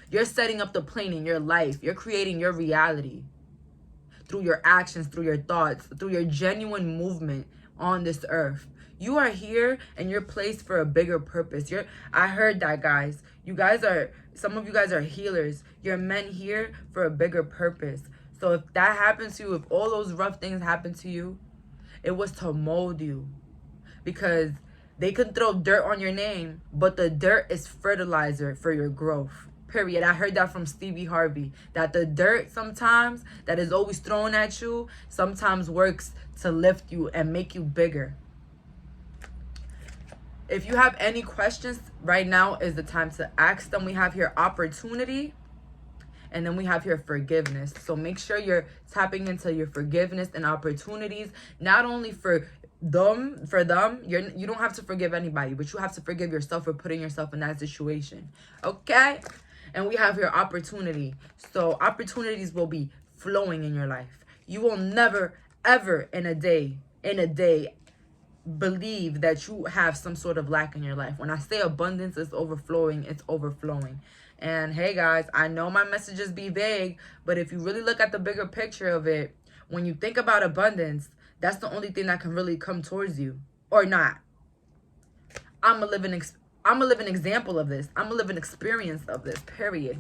You're setting up the plane in your life. You're creating your reality through your actions, through your thoughts, through your genuine movement on this earth. You are here and you're placed for a bigger purpose. I heard that, guys. Some of you guys are healers. You're meant here for a bigger purpose. So if that happens to you, if all those rough things happen to you, it was to mold you. Because they can throw dirt on your name, but the dirt is fertilizer for your growth. Period. I heard that from Stevie Harvey. That the dirt sometimes that is always thrown at you sometimes works to lift you and make you bigger. If you have any questions, right now is the time to ask them. We have here opportunity, and then we have here forgiveness. So make sure you're tapping into your forgiveness and opportunities, not only for them. You don't have to forgive anybody, but you have to forgive yourself for putting yourself in that situation. Okay? And we have here opportunity. So opportunities will be flowing in your life. You will never, ever in a day, believe that you have some sort of lack in your life. When I say abundance is overflowing, it's overflowing. And hey guys, I know my messages be vague, but if you really look at the bigger picture of it, when you think about abundance, that's the only thing that can really come towards you. Or not. I'm a living example of this. I'm a living experience of this, period.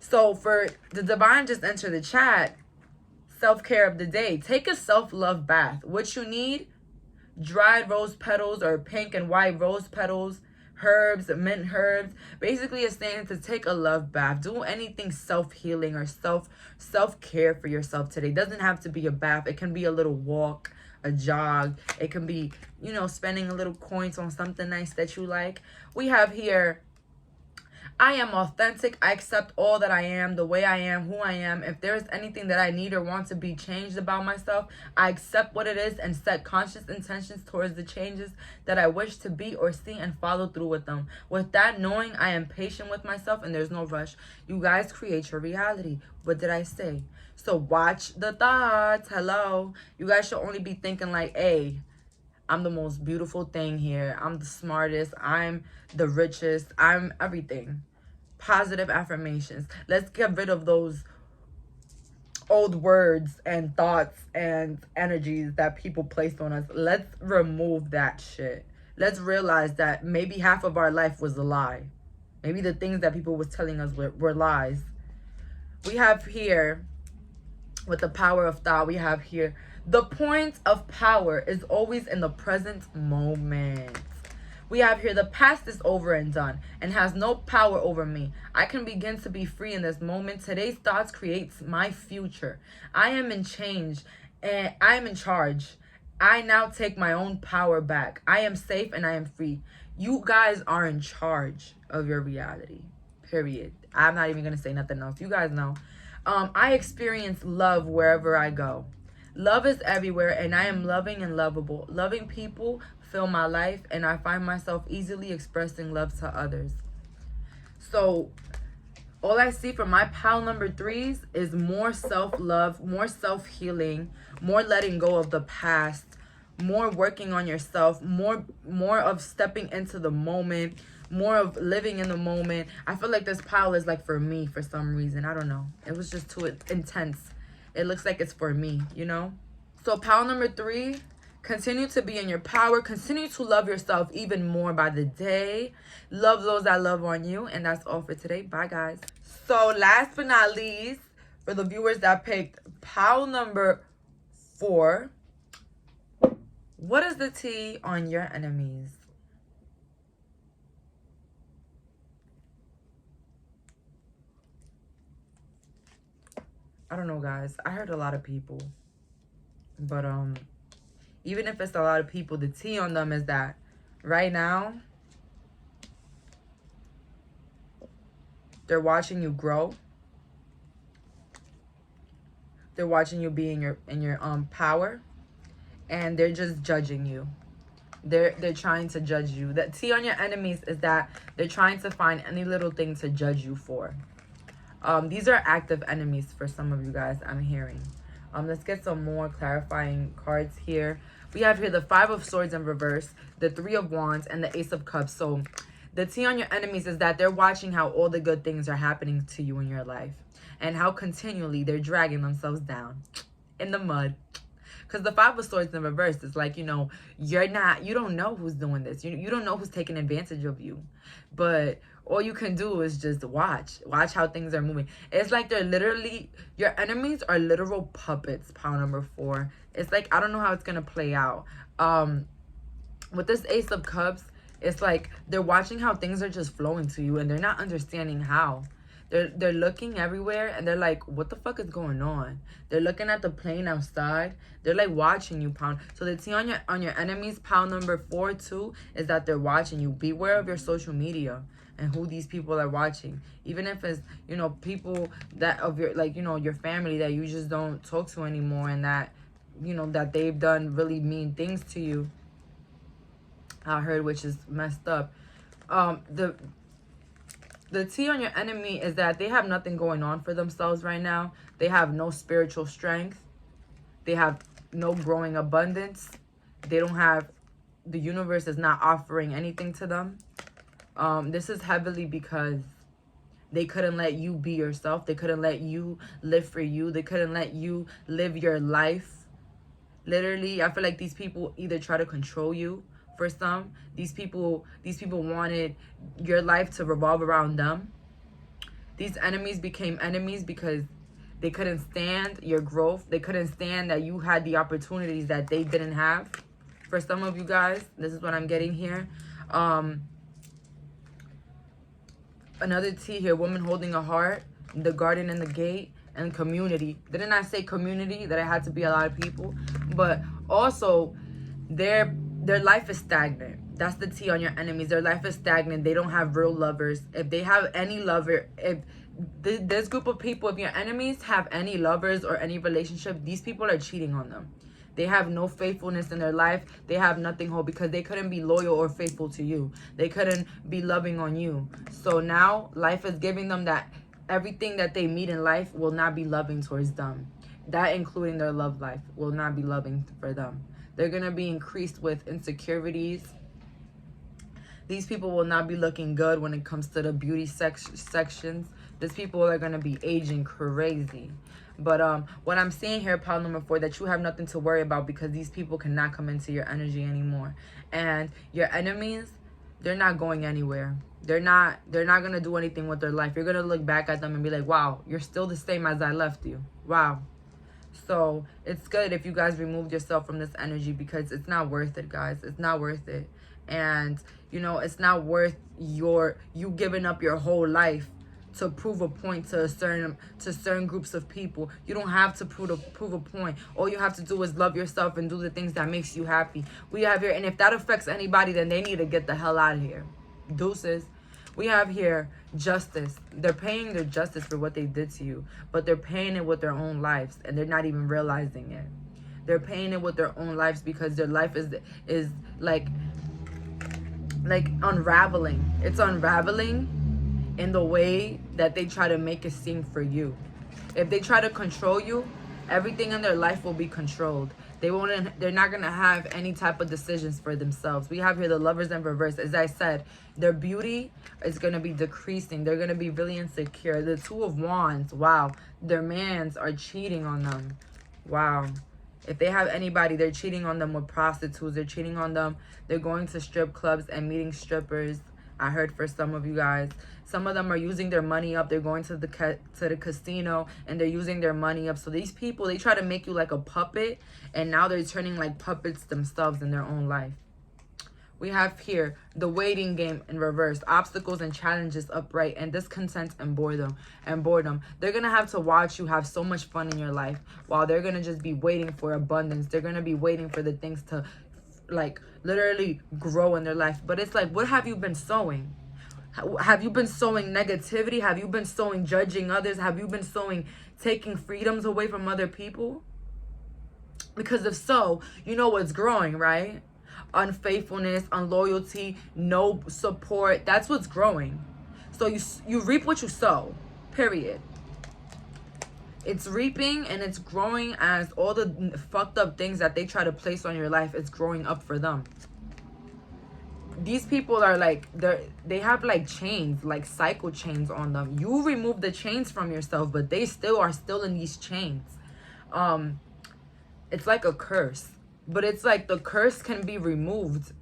So for the divine just enter the chat, self-care of the day. Take a self-love bath. What you need, dried rose petals or pink and white rose petals, herbs, mint herbs. Basically, it's saying to take a love bath. Do anything self-healing or self-care for yourself today. It doesn't have to be a bath. It can be a little walk, a jog. It can be, you know, spending a little coins on something nice that you like. We have here, I am authentic. I accept all that I am, the way I am, who I am. If there is anything that I need or want to be changed about myself, I accept what it is and set conscious intentions towards the changes that I wish to be or see and follow through with them. With that knowing, I am patient with myself and there's no rush. You guys create your reality. What did I say? So watch the thoughts. Hello. You guys should only be thinking like, hey, I'm the most beautiful thing here. I'm the smartest. I'm the richest. I'm everything. Positive affirmations. Let's get rid of those old words and thoughts and energies that people placed on us. Let's remove that shit. Let's realize that maybe half of our life was a lie. Maybe the things that people was telling us were lies. We have here, with the power of thought, we have here, the point of power is always in the present moment. We have here, the past is over and done and has no power over me. I can begin to be free in this moment. Today's thoughts creates my future. I am in change and I am in charge. I now take my own power back. I am safe and I am free. You guys are in charge of your reality, period. I'm not even going to say nothing else. You guys know. I experience love wherever I go. Love is everywhere and I am loving and lovable. Loving people fill my life and I find myself easily expressing love to others. So all I see from my pile number 3s is more self-love, more self-healing, more letting go of the past, more working on yourself, more of stepping into the moment, more of living in the moment. I feel like this pile is like for me for some reason. I don't know. It was just too intense. It looks like it's for me, you know? So pile number 3, continue to be in your power. Continue to love yourself even more by the day. Love those that love on you. And that's all for today. Bye, guys. So last but not least, for the viewers that picked pile number 4, what is the tea on your enemies? I don't know, guys. I heard a lot of people. But even if it's a lot of people, the tea on them is that right now they're watching you grow. They're watching you be in your power, and they're just judging you. They're trying to judge you. The tea on your enemies is that they're trying to find any little thing to judge you for. These are active enemies for some of you guys, I'm hearing. Let's get some more clarifying cards here. We have here the 5 of Swords in reverse, the 3 of Wands, and the Ace of Cups. So the tea on your enemies is that they're watching how all the good things are happening to you in your life and how continually they're dragging themselves down in the mud. Because the 5 of Swords in reverse is like, you know, you don't know who's doing this. You don't know who's taking advantage of you. But all you can do is just watch how things are moving. It's like they're literally, your enemies are literal puppets, pile number 4. It's like, I don't know how it's going to play out. With this Ace of Cups, it's like they're watching how things are just flowing to you and they're not understanding how. They're looking everywhere and they're like, what the fuck is going on? They're looking at the plane outside. They're like watching you, pound. So the tea on your enemies, pile number 4 too, is that they're watching you. Beware of your social media and who these people are watching. Even if it's, you know, people that of your, like, you know, your family that you just don't talk to anymore and that, you know, that they've done really mean things to you. I heard, which is messed up. The tea on your enemy is that they have nothing going on for themselves right now. They have no spiritual strength. They have no growing abundance. They don't have the universe is not offering anything to them. This is heavily because they couldn't let you be yourself. They couldn't let you live for you. They couldn't let you live your life. Literally, I feel like these people either try to control you. For some, these people wanted your life to revolve around them. These enemies became enemies because they couldn't stand your growth. They couldn't stand that you had the opportunities that they didn't have. For some of you guys, this is what I'm getting here. Another T here, woman holding a heart, the garden and the gate, and community. Didn't I say community? That it had to be a lot of people. But also, their life is stagnant. That's the T on your enemies. Their life is stagnant. They don't have real lovers. If they have any lover, if this group of people, if your enemies have any lovers or any relationship, these people are cheating on them. They have no faithfulness in their life. They have nothing whole because they couldn't be loyal or faithful to you. They couldn't be loving on you. So now life is giving them that everything that they meet in life will not be loving towards them. That including their love life will not be loving for them. They're going to be increased with insecurities. These people will not be looking good when it comes to the beauty sections. These people are going to be aging crazy. But what I'm seeing here, pile number 4, that you have nothing to worry about because these people cannot come into your energy anymore. And your enemies, they're not going anywhere. They're not going to do anything with their life. You're going to look back at them and be like, wow, you're still the same as I left you. Wow. So it's good if you guys removed yourself from this energy because it's not worth it, guys. It's not worth it. And, you know, it's not worth you giving up your whole life to prove a point to certain groups of people. You don't have to prove a point. All you have to do is love yourself and do the things that makes you happy. We have here, and if that affects anybody, then they need to get the hell out of here. Deuces. We have here justice. They're paying their justice for what they did to you, but they're paying it with their own lives, and they're not even realizing it. They're paying it with their own lives because their life is like unraveling. It's unraveling in the way that they try to make it seem for you. If they try to control you, everything in their life will be controlled. They're not gonna have any type of decisions for themselves. We have here the lovers in reverse. As I said, their beauty is gonna be decreasing. They're gonna be really insecure. The 2 of Wands, wow. Their mans are cheating on them. Wow. If they have anybody, they're cheating on them with prostitutes. They're cheating on them. They're going to strip clubs and meeting strippers. I heard for some of you guys. Some of them are using their money up. They're going to the casino and they're using their money up. So these people, they try to make you like a puppet, and now they're turning like puppets themselves in their own life. We have here the waiting game in reverse, obstacles and challenges upright, and discontent and boredom. They're gonna have to watch you have so much fun in your life while they're gonna just be waiting for abundance. They're gonna be waiting for the things to like literally grow in their life. But it's like, what have you been sowing? Have you been sowing negativity? Have you been sowing judging others? Have you been sowing taking freedoms away from other people? Because if so, you know what's growing, right? Unfaithfulness, unloyalty, no support. That's what's growing. So you reap what you sow, period. It's reaping and it's growing as all the fucked up things that they try to place on your life, it's growing up for them. These people are like, they have like chains, like cycle chains on them. You remove the chains from yourself, but they are still in these chains. It's like a curse, but it's like the curse can be removed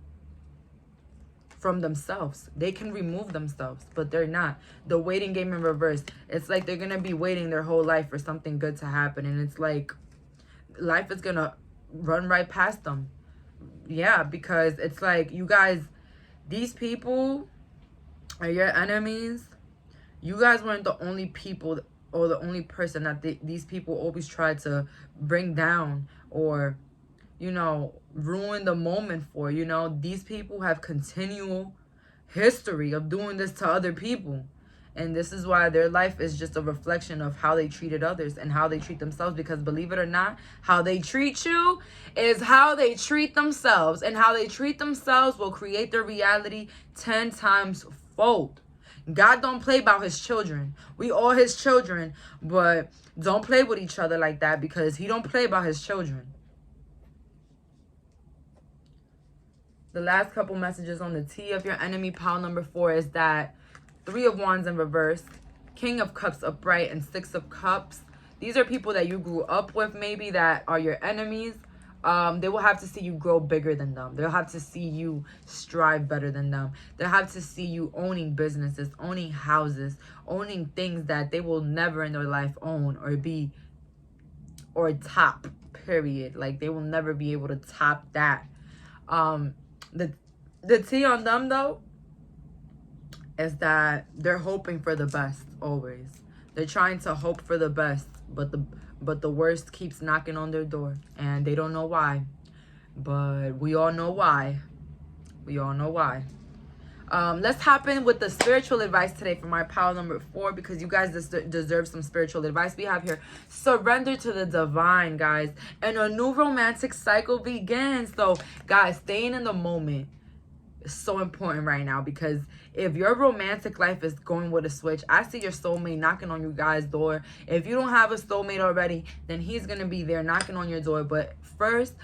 from themselves. They can remove themselves, but they're not. The waiting game in reverse. It's like they're gonna be waiting their whole life for something good to happen, and it's like life is gonna run right past them. Yeah, because it's like, you guys, these people are your enemies. You guys weren't the only people or the only person that these people always try to bring down or, you know, ruin the moment for. You know, these people have continual history of doing this to other people. And this is why their life is just a reflection of how they treated others and how they treat themselves. Because believe it or not, how they treat you is how they treat themselves. And how they treat themselves will create their reality 10 times fold. God don't play about his children. We all his children, but don't play with each other like that, because he don't play about his children. The last couple messages on the T of your enemy, pile number 4, is that 3 of Wands in reverse, King of Cups upright, and 6 of Cups. These are people that you grew up with, maybe, that are your enemies. They will have to see you grow bigger than them. They'll have to see you strive better than them. They'll have to see you owning businesses, owning houses, owning things that they will never in their life own or be, or top, period. Like, they will never be able to top that. The T on them, though, is that they're hoping for the best always. They're trying to hope for the best, but the worst keeps knocking on their door, and they don't know why. But we all know why. We all know why. Let's hop in with the spiritual advice today for my pile number 4, because you guys deserve some spiritual advice. We have here, surrender to the divine, guys, and a new romantic cycle begins. So, guys, staying in the moment is so important right now, because if your romantic life is going with a switch, I see your soulmate knocking on you guys' door. If you don't have a soulmate already, then he's going to be there knocking on your door. But first,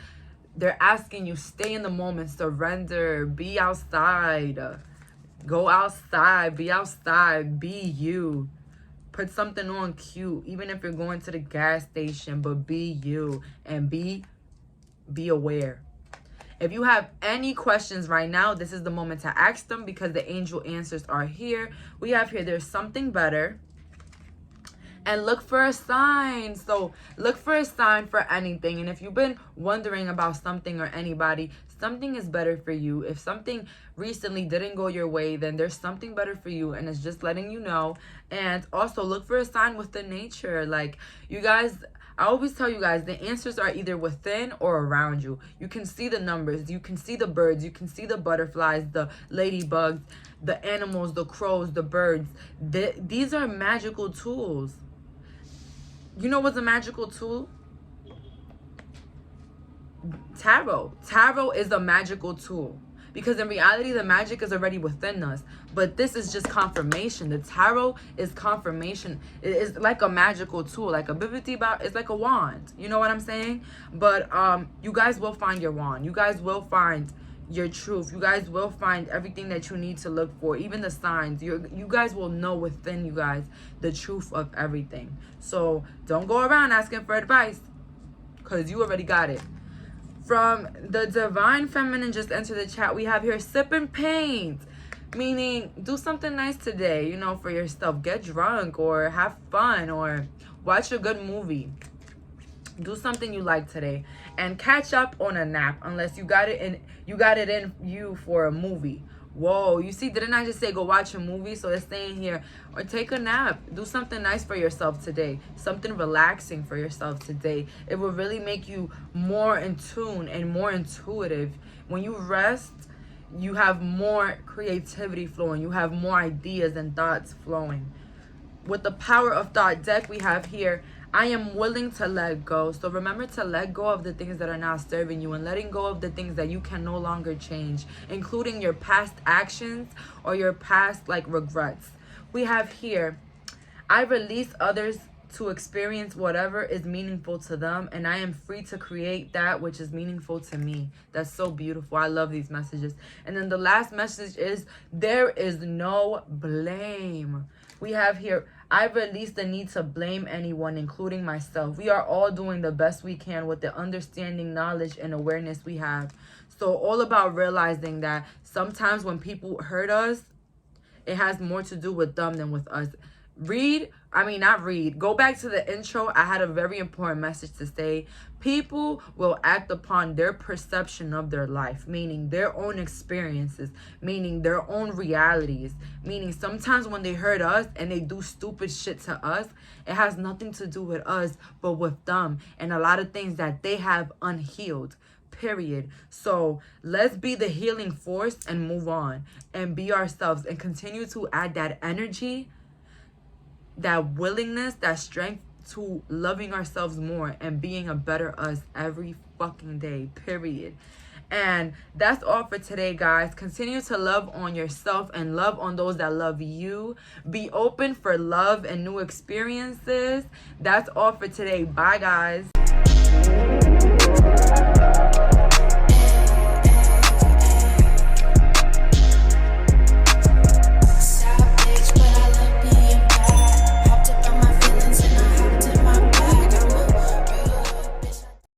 they're asking you, stay in the moment, surrender, be outside, go outside, be you. Put something on cute, even if you're going to the gas station, but be you, and be aware. If you have any questions right now, this is the moment to ask them, because the angel answers are here. We have here, there's something better. And look for a sign. So look for a sign for anything. And if you've been wondering about something or anybody, something is better for you. If something recently didn't go your way, then there's something better for you, and it's just letting you know. And also look for a sign within nature. Like, you guys, I always tell you guys, the answers are either within or around you. You can see the numbers, you can see the birds, you can see the butterflies, the ladybugs, the animals, the crows, the birds. These are magical tools. You know what's a magical tool? Tarot. Tarot is a magical tool, because in reality, the magic is already within us. But this is just confirmation. The tarot is confirmation. It is like a magical tool, like a bibbidi bob. It's like a wand. You know what I'm saying? But you guys will find your wand. You guys will find your truth. You guys will find everything that you need to look for, even the signs. You guys will know within you guys the truth of everything. So don't go around asking for advice, because you already got it. From the divine feminine just entered the chat, we have here, sip and paint, meaning do something nice today, you know, for yourself. Get drunk or have fun or watch a good movie. Do something you like today, and catch up on a nap, unless you got it in you for a movie. Whoa, you see, didn't I just say go watch a movie? So it's saying here, or take a nap. Do something nice for yourself today. Something relaxing for yourself today. It will really make you more in tune and more intuitive. When you rest, you have more creativity flowing. You have more ideas and thoughts flowing. With the power of thought deck, we have here, I am willing to let go. So remember to let go of the things that are not serving you, and letting go of the things that you can no longer change, including your past actions or your past regrets. We have here, I release others to experience whatever is meaningful to them, and I am free to create that which is meaningful to me. That's so beautiful. I love these messages. And then the last message is, there is no blame. We have here, I release the need to blame anyone, including myself. We are all doing the best we can with the understanding, knowledge, and awareness we have. So all about realizing that sometimes when people hurt us, it has more to do with them than with us. Go back to the intro. I had a very important message to say. People will act upon their perception of their life, meaning their own experiences, meaning their own realities, meaning sometimes when they hurt us and they do stupid shit to us, it has nothing to do with us, but with them and a lot of things that they have unhealed. Period. So let's be the healing force and move on and be ourselves and continue to add that energy, that willingness, that strength to loving ourselves more and being a better us every fucking day. Period. And that's all for today, guys. Continue to love on yourself and love on those that love you. Be open for love and new experiences. That's all for today. Bye, guys.